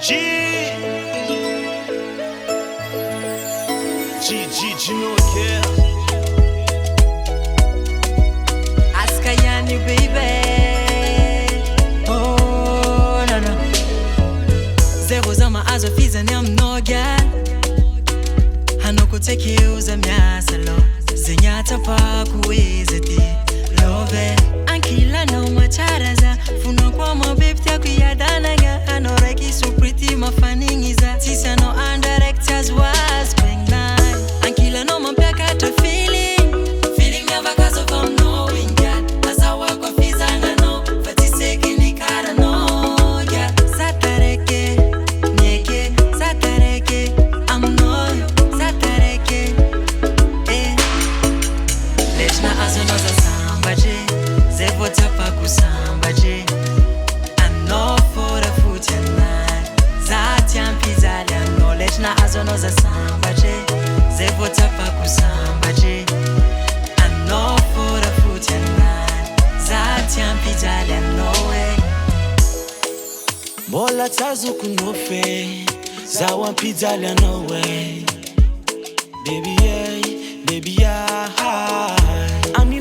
You know it, yeah. Ascayan, you baby. Oh, no, no. Zero zama as a fizz and I'm no girl. Hanoko take you za miasalo. Zenyata pa kuwezeti. Love. Ankila no macharaza. Funo kwa mabiptia kuyadanaga. Anoreki so pretty mafaningiza. Tisa no directors was bang night. Ankila no mampeka to feeling never cause of knowing God. As I walk off his no, but he's taking the car no, yeah. Satareke, nyeke, satareke, I'm no, satareke, eh. Lechna azono za sambaje, zevo tapa kusambaje. I know for the foot and night, zatiam pizzalia no. Lechna azono za sambaje, zevo tapa kusambaje. I know for the foot and night, zatiam pizzalia no way. Mola tazu kunofe, zawa pizzalia no way. Baby, yeah, baby, yeah. I'm